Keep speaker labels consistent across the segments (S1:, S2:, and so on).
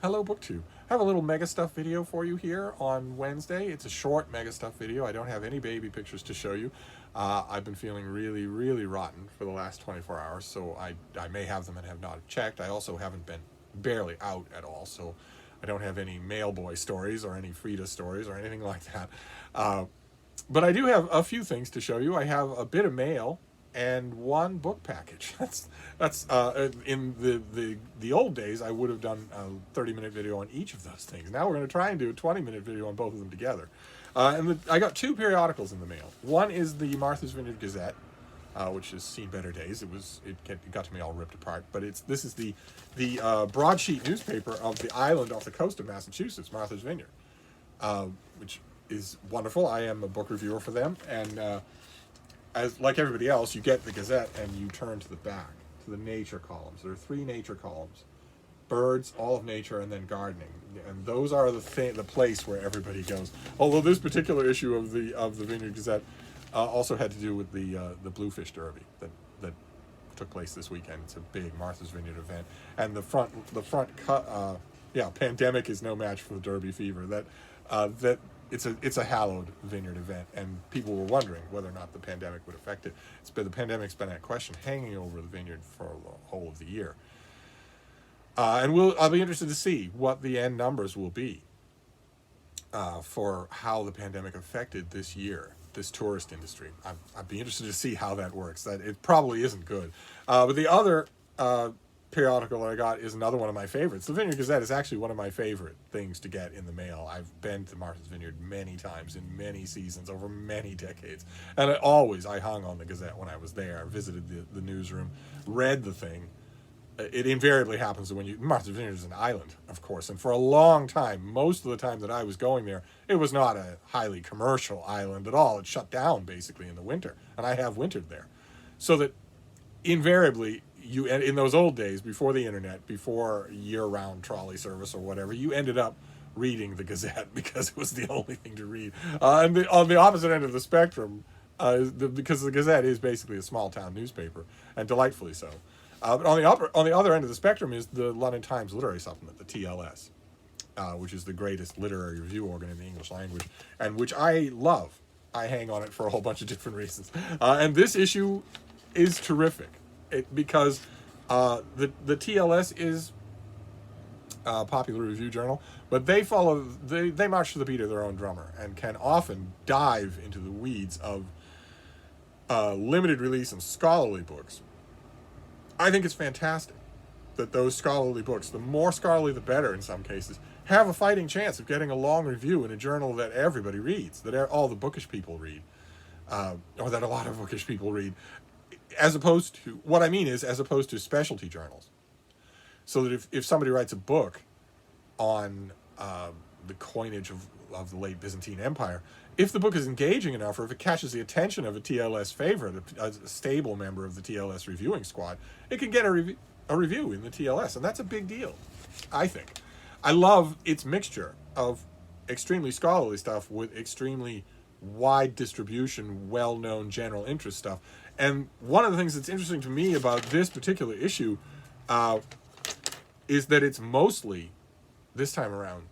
S1: Hello, BookTube. I have a little MegaStuff video for you here on Wednesday. It's a short MegaStuff video. I don't have any baby pictures to show you. I've been feeling really, really rotten for the last 24 hours, so I may have them and have not checked. I also haven't been barely out at all, so I don't have any mailboy stories or any Frida stories or anything like that. But I do have a few things to show you. I have a bit of mail and one book package. That's in the old days I would have done a 30-minute video on each of those things. Now we're going to try and do a 20-minute video on both of them together. I got two periodicals in the mail. One is the Martha's Vineyard Gazette, which has seen better days. It got to me all ripped apart, but this is the broadsheet newspaper of the island off the coast of Massachusetts, Martha's Vineyard, which is wonderful. I am a book reviewer for them, and as like everybody else, you get the Gazette and you turn to the back, to the nature columns. There are 3 nature columns: birds, all of nature, and then gardening. And those are the place where everybody goes. Although this particular issue of the Vineyard Gazette also had to do with the Bluefish Derby that took place this weekend. It's a big Martha's Vineyard event, and the front cut. Pandemic is no match for the Derby fever. That it's a hallowed vineyard event, and people were wondering whether or not the pandemic would affect it. The pandemic's been a question hanging over the vineyard for the whole of the year, and I'll be interested to see what the end numbers will be for how the pandemic affected this tourist industry. I'd be interested to see how that works. That it probably isn't good, but the other periodical that I got is another one of my favorites. The Vineyard Gazette is actually one of my favorite things to get in the mail. I've been to Martha's Vineyard many times in many seasons over many decades, and I hung on the Gazette when I was there. I visited the newsroom, read the thing. It invariably happens when Martha's Vineyard is an island, of course, and for a long time, most of the time that I was going there, it was not a highly commercial island at all. It shut down basically in the winter, and I have wintered there, so that invariably, in those old days, before the internet, before year-round trolley service or whatever, you ended up reading the Gazette because it was the only thing to read. And on the opposite end of the spectrum, because the Gazette is basically a small-town newspaper, and delightfully so. But on the other end of the spectrum is the London Times Literary Supplement, the TLS, which is the greatest literary review organ in the English language, and which I love. I hang on it for a whole bunch of different reasons. And this issue is terrific. Because the TLS is a popular review journal, but they march to the beat of their own drummer and can often dive into the weeds of limited release and scholarly books. I think it's fantastic that those scholarly books, the more scholarly the better in some cases, have a fighting chance of getting a long review in a journal that everybody reads, that all the bookish people read, or that a lot of bookish people read. As opposed to specialty journals. So that if somebody writes a book on the coinage of the late Byzantine Empire, if the book is engaging enough, or if it catches the attention of a TLS favorite, a stable member of the TLS reviewing squad, it can get a review in the TLS, and that's a big deal, I think. I love its mixture of extremely scholarly stuff with extremely wide distribution, well-known general interest stuff. And one of the things that's interesting to me about this particular issue is that it's mostly, this time around,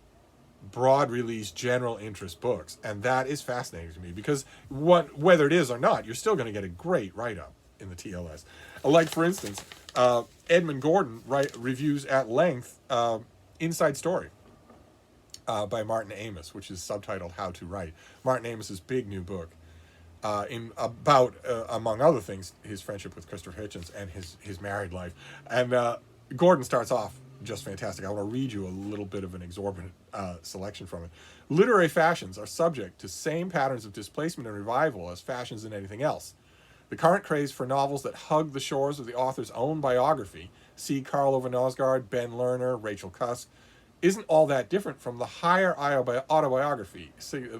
S1: broad release general interest books. And that is fascinating to me because whether it is or not, you're still going to get a great write-up in the TLS. Like, for instance, Edmund Gordon reviews at length Inside Story by Martin Amis, which is subtitled How to Write. Martin Amis's big new book. Among other things, his friendship with Christopher Hitchens and his married life. And Gordon starts off just fantastic. I want to read you a little bit of an exorbitant selection from it. Literary fashions are subject to same patterns of displacement and revival as fashions in anything else. The current craze for novels that hug the shores of the author's own biography, see Karl Ove Nosgaard, Ben Lerner, Rachel Cusk, isn't all that different from the higher autobiography,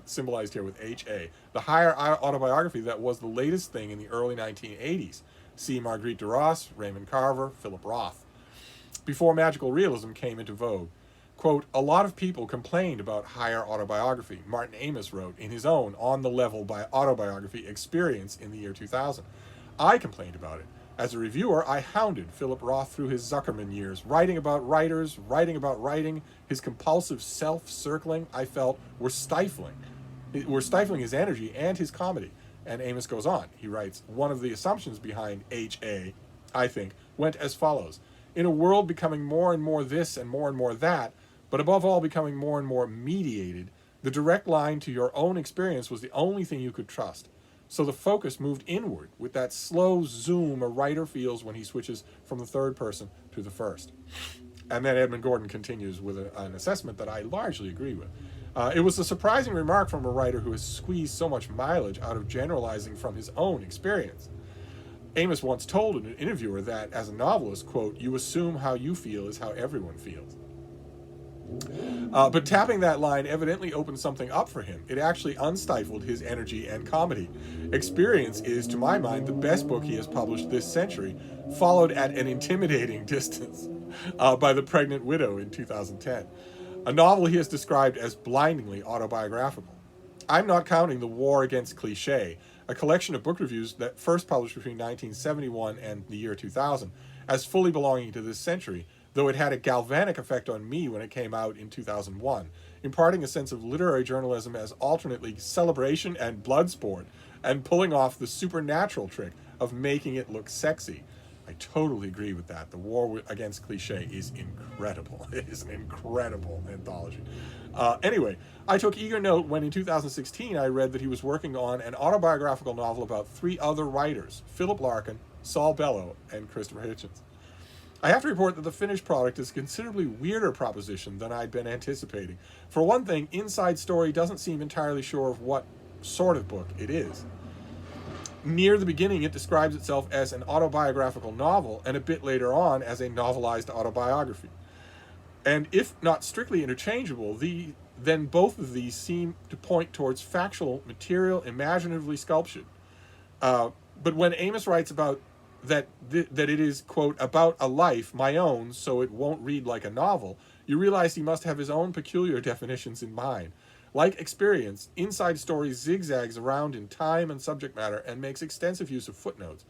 S1: symbolized here with H.A., the higher autobiography that was the latest thing in the early 1980s. See Marguerite Duras, Raymond Carver, Philip Roth. Before magical realism came into vogue, quote, a lot of people complained about higher autobiography, Martin Amis wrote in his own on-the-level autobiography Experience in the year 2000. I complained about it. As a reviewer, I hounded Philip Roth through his Zuckerman years, writing about writers, writing about writing. His compulsive self-circling, I felt, were stifling his energy and his comedy. And Amos goes on. He writes, one of the assumptions behind H.A., I think, went as follows. In a world becoming more and more this and more that, but above all becoming more and more mediated, the direct line to your own experience was the only thing you could trust. So the focus moved inward with that slow zoom a writer feels when he switches from the third person to the first. And then Edmund Gordon continues with an assessment that I largely agree with. It was a surprising remark from a writer who has squeezed so much mileage out of generalizing from his own experience. Amos once told an interviewer that, as a novelist, quote, you assume how you feel is how everyone feels. But tapping that line evidently opened something up for him. It actually unstifled his energy and comedy. Experience is, to my mind, the best book he has published this century, followed at an intimidating distance by The Pregnant Widow in 2010, a novel he has described as blindingly autobiographical. I'm not counting The War Against Cliché, a collection of book reviews that first published between 1971 and the year 2000, as fully belonging to this century, though it had a galvanic effect on me when it came out in 2001, imparting a sense of literary journalism as alternately celebration and blood sport, and pulling off the supernatural trick of making it look sexy. I totally agree with that. The War Against Cliché is incredible. It is an incredible anthology. Anyway, I took eager note when in 2016 I read that he was working on an autobiographical novel about 3 other writers, Philip Larkin, Saul Bellow, and Christopher Hitchens. I have to report that the finished product is a considerably weirder proposition than I'd been anticipating. For one thing, Inside Story doesn't seem entirely sure of what sort of book it is. Near the beginning, it describes itself as an autobiographical novel, and a bit later on as a novelized autobiography. And if not strictly interchangeable, then both of these seem to point towards factual material imaginatively sculptured. But when Amos writes about that it is, quote, about a life, my own, so it won't read like a novel, you realize he must have his own peculiar definitions in mind. Like Experience, Inside Story zigzags around in time and subject matter and makes extensive use of footnotes.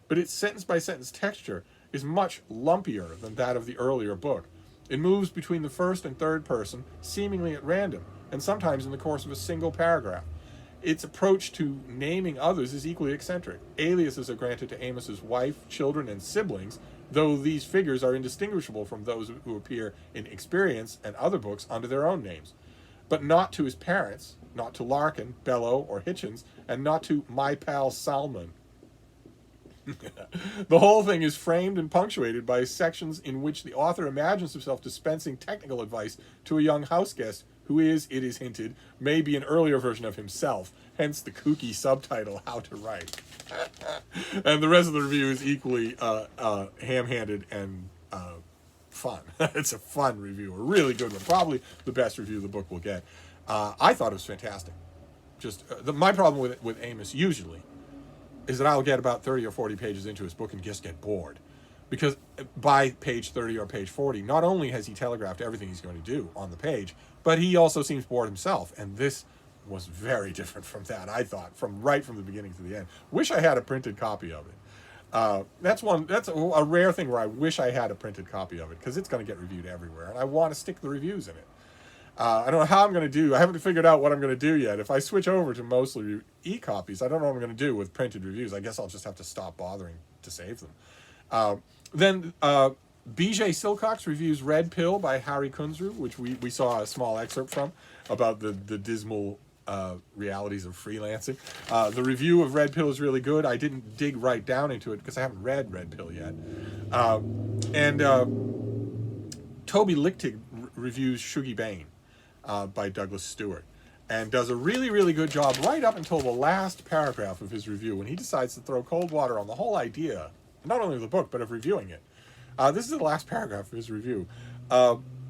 S1: But its sentence-by-sentence texture is much lumpier than that of the earlier book. It moves between the first and third person, seemingly at random, and sometimes in the course of a single paragraph. Its approach to naming others is equally eccentric. Aliases are granted to Amos's wife, children, and siblings, though these figures are indistinguishable from those who appear in Experience and other books under their own names. But not to his parents, not to Larkin, Bellow, or Hitchens, and not to my pal Salmon. The whole thing is framed and punctuated by sections in which the author imagines himself dispensing technical advice to a young houseguest who is, it is hinted, may be an earlier version of himself, hence the kooky subtitle, How to Write. And the rest of the review is equally ham-handed and fun. It's a fun review, a really good one, probably the best review the book will get. I thought it was fantastic. Just my problem with Amos usually is that I'll get about 30 or 40 pages into his book and just get bored. Because by page 30 or page 40, not only has he telegraphed everything he's going to do on the page, but he also seems bored himself. And this was very different from that, I thought, right from the beginning to the end. Wish I had a printed copy of it. That's a rare thing where I wish I had a printed copy of it, because it's going to get reviewed everywhere, and I want to stick the reviews in it. I don't know how I'm going to do. I haven't figured out what I'm going to do yet. If I switch over to mostly e-copies, I don't know what I'm going to do with printed reviews. I guess I'll just have to stop bothering to save them. Then BJ Silcox reviews Red Pill by Harry Kunzru, which we saw a small excerpt from, about the dismal realities of freelancing. The review of Red Pill is really good. I didn't dig right down into it because I haven't read Red Pill yet. And Toby Lichtig reviews Shuggie Bain by Douglas Stewart, and does a really, really good job right up until the last paragraph of his review, when he decides to throw cold water on the whole idea, not only of the book, but of reviewing it. This is the last paragraph of his review.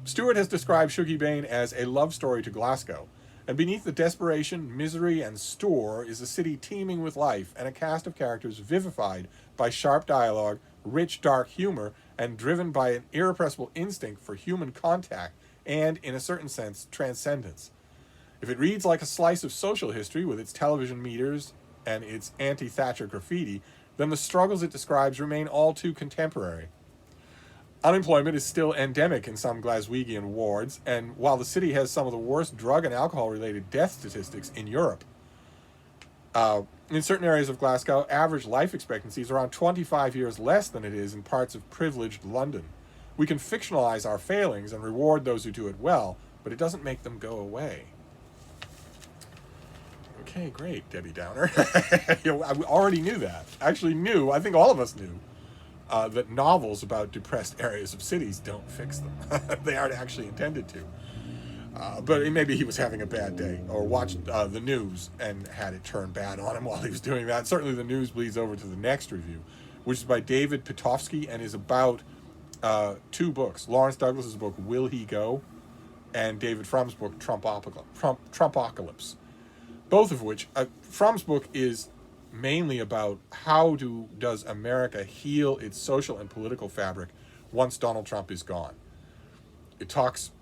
S1: Stewart has described Shuggie Bain as a love story to Glasgow, and beneath the desperation, misery, and store is a city teeming with life, and a cast of characters vivified by sharp dialogue, rich, dark humor, and driven by an irrepressible instinct for human contact and, in a certain sense, transcendence. If it reads like a slice of social history with its television meters and its anti-Thatcher graffiti, then the struggles it describes remain all too contemporary. Unemployment is still endemic in some Glaswegian wards, and while the city has some of the worst drug and alcohol-related death statistics in Europe, in certain areas of Glasgow, average life expectancy is around 25 years less than it is in parts of privileged London. We can fictionalize our failings and reward those who do it well, but it doesn't make them go away. Okay, great, Debbie Downer. I already knew that. Actually knew, I think all of us knew, that novels about depressed areas of cities don't fix them. They aren't actually intended to. But maybe he was having a bad day, or watched the news and had it turn bad on him while he was doing that. Certainly the news bleeds over to the next review, which is by David Pitofsky and is about two books. Lawrence Douglas's book, Will He Go? And David Frum's book, Trumpocalypse. Both of which, Frum's book is mainly about how does America heal its social and political fabric once Donald Trump is gone. It talks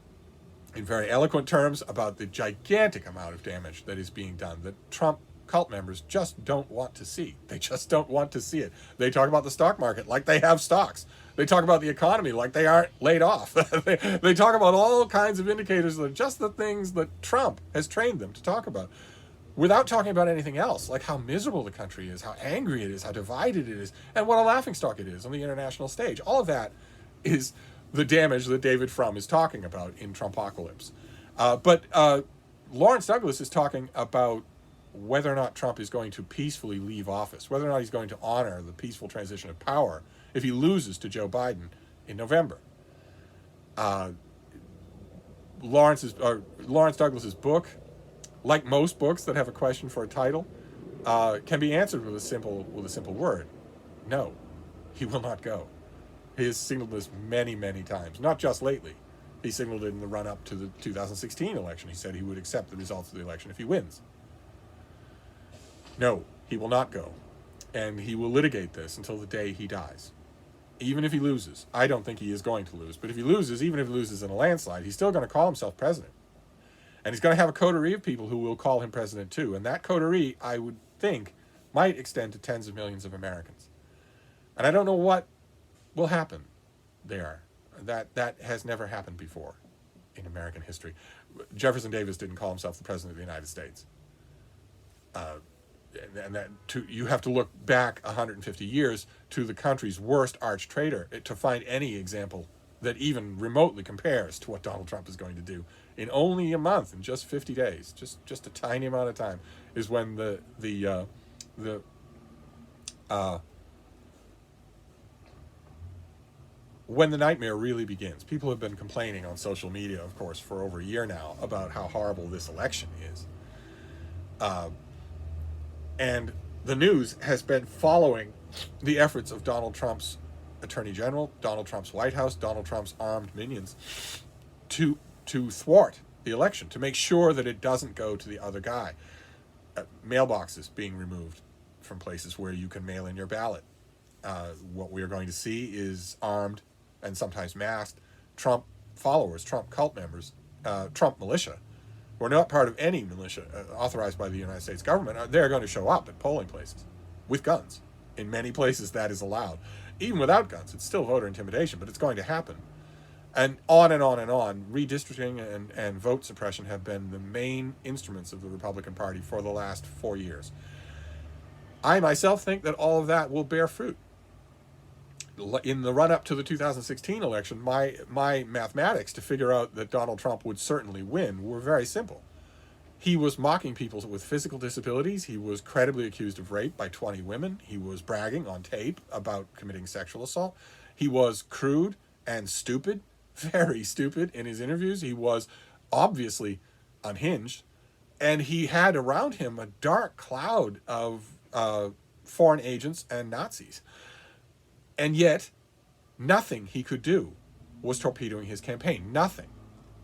S1: in very eloquent terms about the gigantic amount of damage that is being done, that Trump cult members just don't want to see. They just don't want to see it. They talk about the stock market like they have stocks. They talk about the economy like they aren't laid off. They talk about all kinds of indicators that are just the things that Trump has trained them to talk about, without talking about anything else, like how miserable the country is, how angry it is, how divided it is, and what a laughingstock it is on the international stage. All of that is the damage that David Frum is talking about in Trumpocalypse. But Lawrence Douglas is talking about whether or not Trump is going to peacefully leave office, whether or not he's going to honor the peaceful transition of power if he loses to Joe Biden in November. Lawrence Douglas's book, like most books that have a question for a title, can be answered with a simple word: no, he will not go. He has signaled this many, many times, not just lately. He signaled it in the run-up to the 2016 election. He said he would accept the results of the election if he wins. No, he will not go. And he will litigate this until the day he dies. Even if he loses. I don't think he is going to lose. But if he loses, even if he loses in a landslide, he's still going to call himself president. And he's going to have a coterie of people who will call him president too. And that coterie, I would think, might extend to tens of millions of Americans. And I don't know what will happen there. That has never happened before in American history. Jefferson Davis didn't call himself the president of the United States. You have to look back 150 years to the country's worst arch traitor to find any example that even remotely compares to what Donald Trump is going to do. In only a month, in just 50 days, just a tiny amount of time, is when when the nightmare really begins. People have been complaining on social media, of course, for over a year now about how horrible this election is. And the news has been following the efforts of Donald Trump's Attorney General, Donald Trump's White House, Donald Trump's armed minions to thwart the election, to make sure that it doesn't go to the other guy. Mailboxes being removed from places where you can mail in your ballot. What we are going to see is armed and sometimes masked Trump followers, Trump cult members, Trump militia, who are not part of any militia authorized by the United States government. They're going to show up at polling places with guns. In many places that is allowed. Even without guns, it's still voter intimidation, but it's going to happen. And on and on and on. Redistricting and vote suppression have been the main instruments of the Republican Party for the last 4 years. I myself think that all of that will bear fruit. In the run-up to the 2016 election, my mathematics to figure out that Donald Trump would certainly win were very simple. He was mocking people with physical disabilities. He was credibly accused of rape by 20 women. He was bragging on tape about committing sexual assault. He was crude and stupid, very stupid in his interviews. He was obviously unhinged. And he had around him a dark cloud of foreign agents and Nazis. And yet, nothing he could do was torpedoing his campaign. Nothing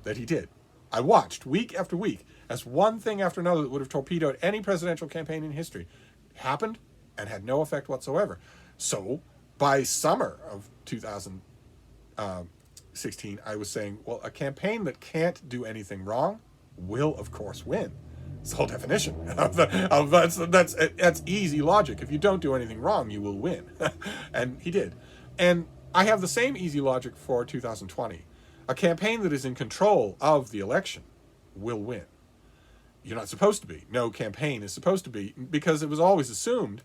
S1: that he did. I watched week after week as one thing after another that would have torpedoed any presidential campaign in history happened and had no effect whatsoever. So, by summer of 2016, I was saying, well, a campaign that can't do anything wrong will, of course, win. It's the whole definition that's easy logic. If you don't do anything wrong, you will win. And he did. And I have the same easy logic for 2020. A campaign that is in control of the election will win. You're not supposed to be. No campaign is supposed to be, because it was always assumed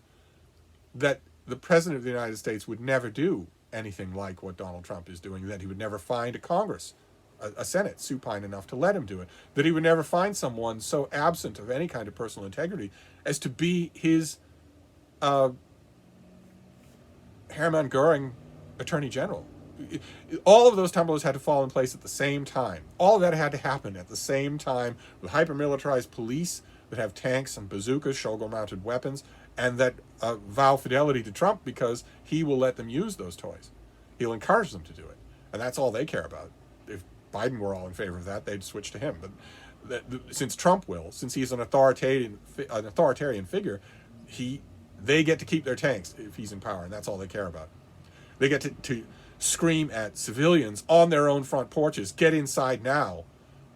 S1: that the president of the United States would never do anything like what Donald Trump is doing, that he would never find a Congress, a Senate supine enough to let him do it, that he would never find someone so absent of any kind of personal integrity as to be his Hermann Goering Attorney General. All of those tumblers had to fall in place at the same time. All of that had to happen at the same time, with hyper-militarized police that have tanks and bazookas, shoulder-mounted weapons, and that vow fidelity to Trump because he will let them use those toys. He'll encourage them to do it. And that's all they care about. If Biden were all in favor of that, they'd switch to him. But since Trump will, since he's an authoritarian figure, they get to keep their tanks if he's in power, and that's all they care about. They get to scream at civilians on their own front porches, get inside now,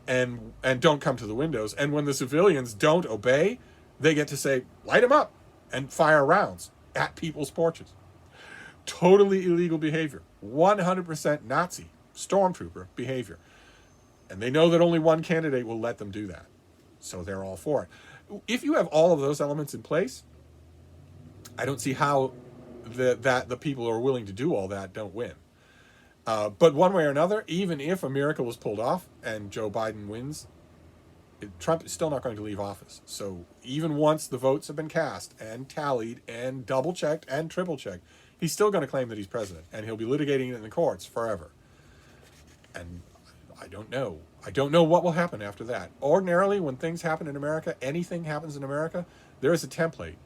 S1: and don't come to the windows. And when the civilians don't obey, they get to say, light them up, and fire rounds at people's porches. Totally illegal behavior. 100% Nazi stormtrooper behavior. And they know that only one candidate will let them do that. So they're all for it. If you have all of those elements in place, I don't see how the people who are willing to do all that don't win. But one way or another, even if a miracle was pulled off and Joe Biden wins, Trump is still not going to leave office. So even once the votes have been cast and tallied and double-checked and triple-checked, he's still going to claim that he's president, and he'll be litigating it in the courts forever. And I don't know. I don't know what will happen after that. Ordinarily, when things happen in America, anything happens in America, there is a template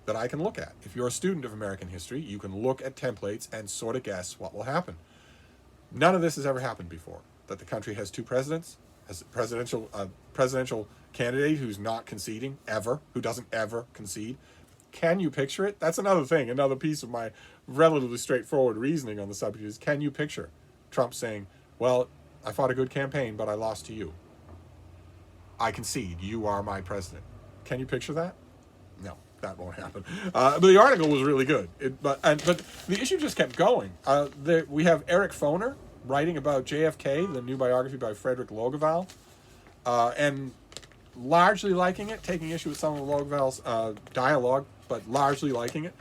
S1: that I can look at. If you're a student of American history, you can look at templates and sort of guess what will happen. None of this has ever happened before, that the country has two presidents, has a presidential candidate who's not conceding ever, who doesn't ever concede. Can you picture it? That's another thing, another piece of my relatively straightforward reasoning on the subject is, can you picture Trump saying, well, I fought a good campaign, but I lost to you. I concede, you are my president. Can you picture that? No, that won't happen. But the article was really good. But the issue just kept going. We have Eric Foner writing about JFK, the new biography by Frederick Logevall, and largely liking it, taking issue with some of Logevall's dialogue, but largely liking it.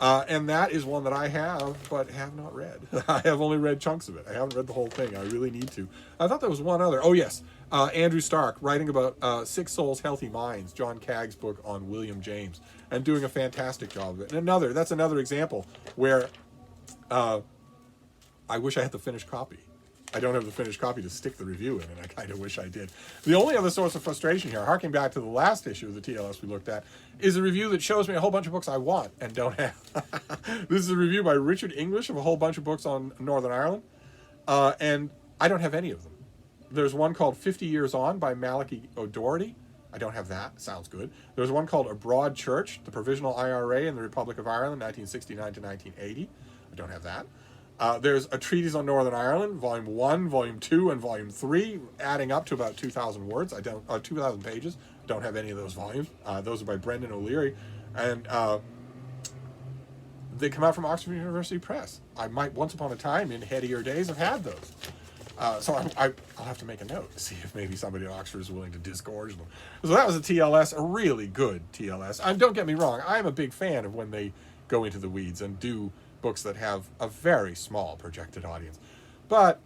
S1: And that is one that I have, but have not read. I have only read chunks of it. I haven't read the whole thing. I really need to. I thought there was one other. Oh, yes. Andrew Stark writing about Sick Souls, Healthy Minds, John Cagg's book on William James, and doing a fantastic job of it. And that's another example where I wish I had the finished copy. I don't have the finished copy to stick the review in, and I kind of wish I did. The only other source of frustration here, harking back to the last issue of the TLS we looked at, is a review that shows me a whole bunch of books I want and don't have. This is a review by Richard English of a whole bunch of books on Northern Ireland, and I don't have any of them. There's one called 50 Years On by Malachy O'Doherty. I don't have that. Sounds good. There's one called A Broad Church, the Provisional IRA in the Republic of Ireland, 1969 to 1980. I don't have that. There's a treatise on Northern Ireland, Volume 1, Volume 2, and Volume 3, adding up to about 2,000 words. 2,000 pages. Don't have any of those volumes. Those are by Brendan O'Leary. And they come out from Oxford University Press. I might, once upon a time, in headier days, have had those. So I'll have to make a note to see if maybe somebody at Oxford is willing to disgorge them. So that was a TLS, a really good TLS. And don't get me wrong, I'm a big fan of when they go into the weeds and do books that have a very small projected audience. But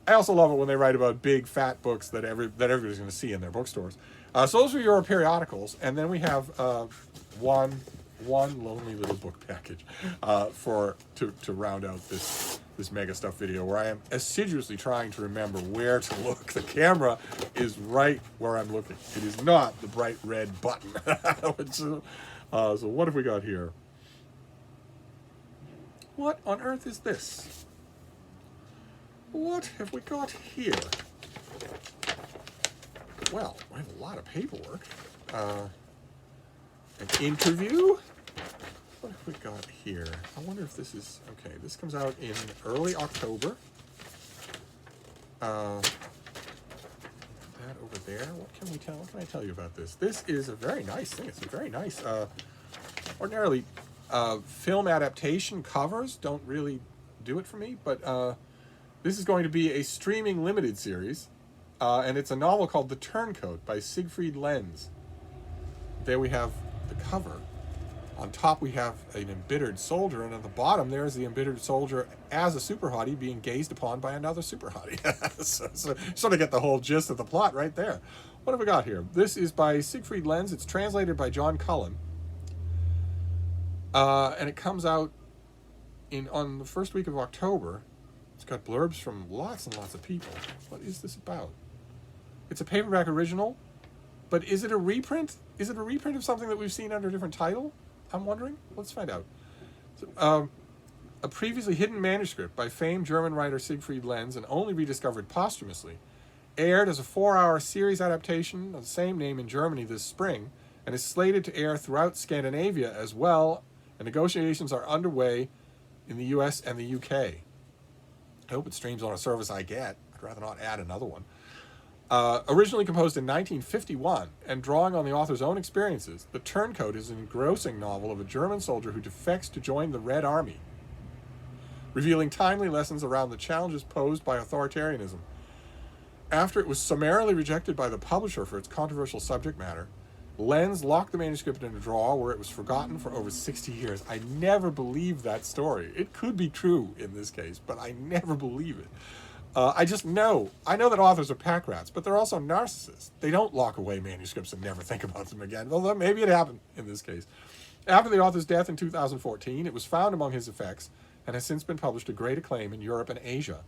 S1: I also love it when they write about big, fat books that everybody's going to see in their bookstores. So those are your periodicals. And then we have one lonely little book package to round out this MegaStuff video, where I am assiduously trying to remember where to look. The camera is right where I'm looking. It is not the bright red button. So what have we got here? What on earth is this? What have we got here? Well, I have a lot of paperwork. An interview? What have we got here? I wonder if this is... Okay, this comes out in early October. That over there. What can we tell? What can I tell you about this? This is a very nice thing. It's a very nice. Ordinarily, film adaptation covers don't really do it for me, but this is going to be a streaming limited series, and it's a novel called The Turncoat by Siegfried Lenz. There we have the cover. On top we have an embittered soldier, and at the bottom there is the embittered soldier as a super hottie being gazed upon by another super hottie. so sort of get the whole gist of the plot right there. What have we got here? This is by Siegfried Lenz. It's translated by John Cullen. And it comes out on the first week of October. It's got blurbs from lots and lots of people. What is this about? It's a paperback original, but is it a reprint? Is it a reprint of something that we've seen under a different title? I'm wondering. Let's find out. So, a previously hidden manuscript by famed German writer Siegfried Lenz and only rediscovered posthumously, aired as a 4-hour series adaptation of the same name in Germany this spring, and is slated to air throughout Scandinavia as well, and negotiations are underway in the US and the UK. I hope it streams on a service I get. I'd rather not add another one. Originally composed in 1951 and drawing on the author's own experiences, The Turncoat is an engrossing novel of a German soldier who defects to join the Red Army, revealing timely lessons around the challenges posed by authoritarianism. After it was summarily rejected by the publisher for its controversial subject matter, Lenz locked the manuscript in a drawer where it was forgotten for over 60 years. I never believed that story. It could be true in this case, but I never believe it. I know that authors are pack rats, but they're also narcissists. They don't lock away manuscripts and never think about them again, although maybe it happened in this case. After the author's death in 2014, it was found among his effects and has since been published to great acclaim in Europe and Asia.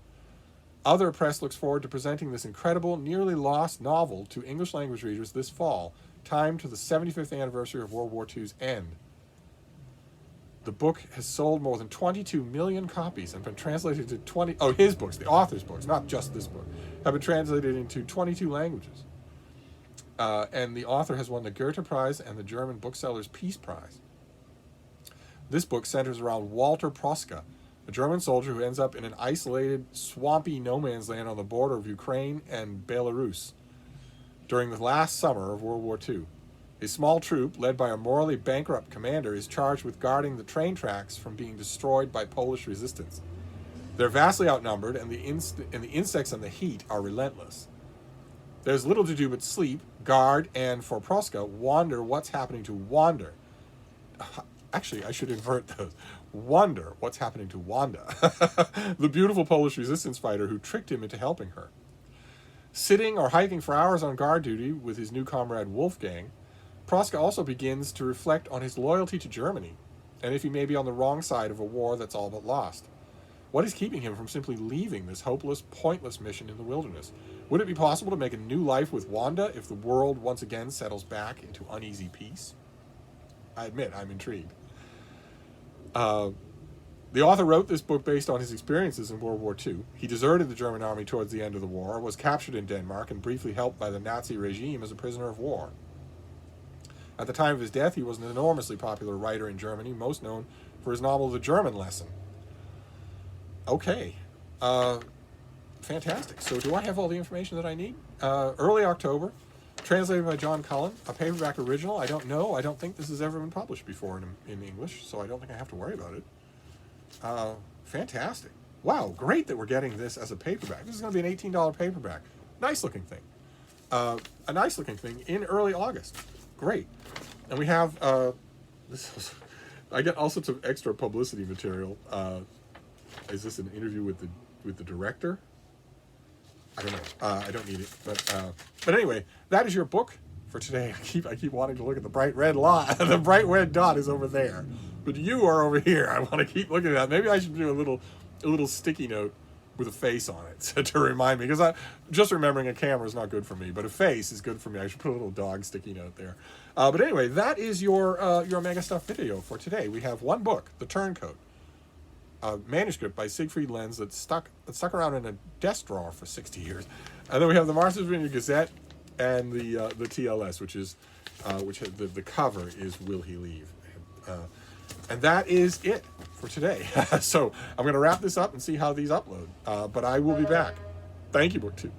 S1: Other press looks forward to presenting this incredible, nearly lost novel to English language readers this fall, timed to the 75th anniversary of World War II's end. The book has sold more than 22 million copies and been translated to his books, the author's books, not just this book, have been translated into 22 languages. And the author has won the Goethe Prize and the German Booksellers' Peace Prize. This book centers around Walter Proska, a German soldier who ends up in an isolated, swampy no-man's land on the border of Ukraine and Belarus during the last summer of World War II. A small troop, led by a morally bankrupt commander, is charged with guarding the train tracks from being destroyed by Polish resistance. They're vastly outnumbered, and the insects and the heat are relentless. There's little to do but sleep, guard, and, for Proska, wonder what's happening to Wander. Actually, I should invert those. Wonder what's happening to Wanda, the beautiful Polish resistance fighter who tricked him into helping her. Sitting or hiking for hours on guard duty with his new comrade Wolfgang, Proska also begins to reflect on his loyalty to Germany, and if he may be on the wrong side of a war that's all but lost. What is keeping him from simply leaving this hopeless, pointless mission in the wilderness? Would it be possible to make a new life with Wanda if the world once again settles back into uneasy peace? I admit, I'm intrigued. The author wrote this book based on his experiences in World War II. He deserted the German army towards the end of the war, was captured in Denmark, and briefly helped by the Nazi regime as a prisoner of war. At the time of his death, he was an enormously popular writer in Germany, most known for his novel The German Lesson. Okay. Fantastic. So do I have all the information that I need? Early October, translated by John Cullen, a paperback original. I don't know. I don't think this has ever been published before in English, so I don't think I have to worry about it. Fantastic. Wow, great that we're getting this as a paperback. This is going to be an $18 paperback. Nice looking thing. A nice looking thing in early August. Great. And we have, I get all sorts of extra publicity material. Is this an interview with the director? I don't know. I don't need it. But anyway, that is your book for today. I keep wanting to look at the bright red the bright red dot is over there. But you are over here. I want to keep looking at that. Maybe I should do a little sticky note with a face on it to remind me, because just remembering a camera is not good for me, but a face is good for me. I should put a little dog sticky note there. But anyway, that is your MegaStuff video for today. We have one book, The Turncoat, a manuscript by Siegfried Lenz that stuck around in a desk drawer for 60 years, and then we have the Vineyard Gazette and the TLS, which the cover is Will He Leave, and that is it for today. So I'm going to wrap this up and see how these upload, but I will be back. Thank you, Book 2.